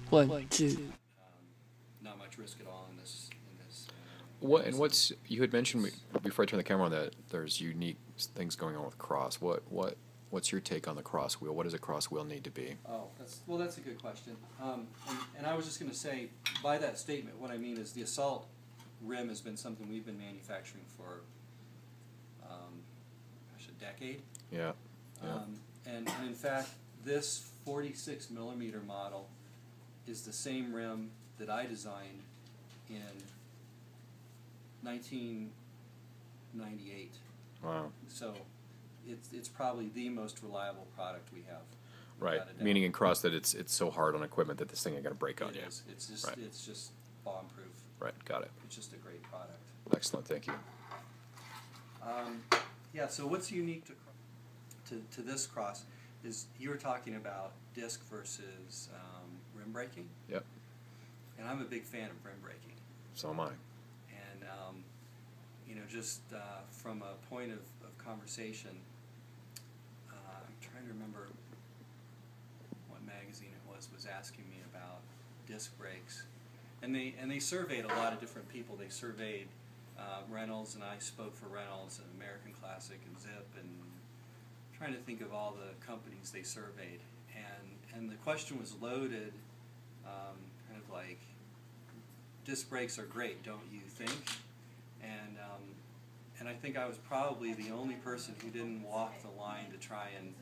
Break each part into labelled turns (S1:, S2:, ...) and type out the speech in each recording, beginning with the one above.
S1: One, two.
S2: Not much risk at all in this.
S3: What's you had mentioned before I turned the camera on that there's unique things going on with cross. What's your take on the cross wheel? What does a cross wheel need to be?
S2: Oh, that's a good question. And I was just going to say, by that statement, what I mean is the Assault rim has been something we've been manufacturing for, a decade.
S3: Yeah.
S2: And in fact, this 46 millimeter model is the same rim that I designed in 1998.
S3: Wow.
S2: So it's probably the most reliable product we have.
S3: Right. Meaning in cross that it's so hard on equipment that this thing ain't gonna break on you.
S2: It is. It's just bomb proof.
S3: Right. Got it.
S2: It's just a great product.
S3: Excellent. Thank you.
S2: Yeah. So what's unique to this cross is you were talking about disc versus rim braking.
S3: Yep.
S2: And I'm a big fan of rim braking.
S3: So am I.
S2: And just from a point of conversation, I'm trying to remember what magazine it was asking me about disc brakes, and they surveyed a lot of different people. They surveyed Reynolds, and I spoke for Reynolds and American Classic and Zip, and trying to think of all the companies they surveyed, and the question was loaded, kind of like, disc brakes are great, don't you think? And I think I was probably the only person who didn't walk the line to try and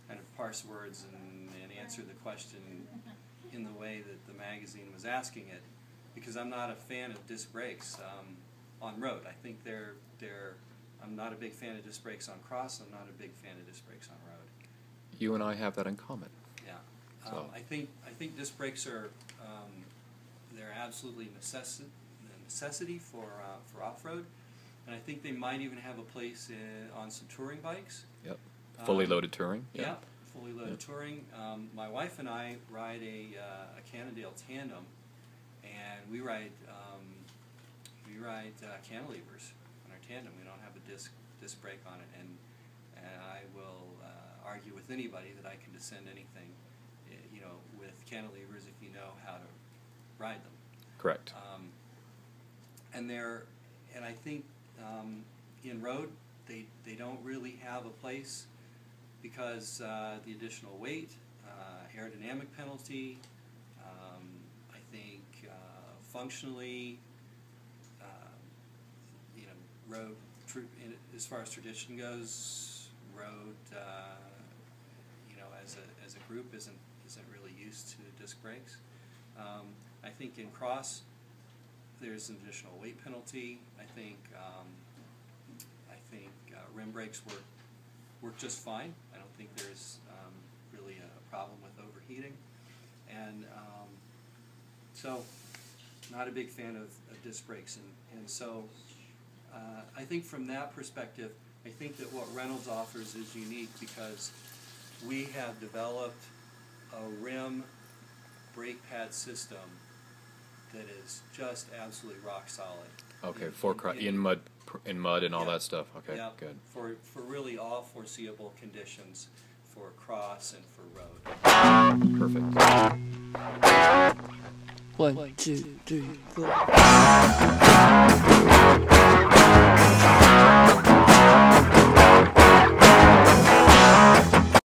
S2: kind of parse words and answer the question in the way that the magazine was asking it, because I'm not a fan of disc brakes on road. I think I'm not a big fan of disc brakes on cross. I'm not a big fan of disc brakes on road.
S3: You and I have that in common.
S2: Yeah.
S3: So.
S2: I think disc brakes are they're absolutely necessity for off-road, and I think they might even have a place on some touring bikes.
S3: Yep. Fully loaded touring.
S2: Yeah. Fully loaded touring. My wife and I ride a Cannondale tandem, and we ride cantilevers on our tandem. We don't have a disc brake on it, and I will argue with anybody that I can descend anything, with cantilevers if you know how to ride them.
S3: Correct.
S2: And I think in road they don't really have a place because the additional weight, aerodynamic penalty. I think functionally, road as far as tradition goes, road as a group isn't really used to disc brakes. I think in cross there's an additional weight penalty. I think rim brakes work just fine. I don't think there's really a problem with overheating, and so not a big fan of disc brakes, and so I think from that perspective, I think that what Reynolds offers is unique because we have developed a rim brake pad system that is just absolutely rock solid.
S3: Okay, in mud and all that stuff. Okay,
S2: yeah,
S3: good.
S2: For really all foreseeable conditions, for cross and for road.
S3: Perfect.
S1: 1, 2, 3, 4.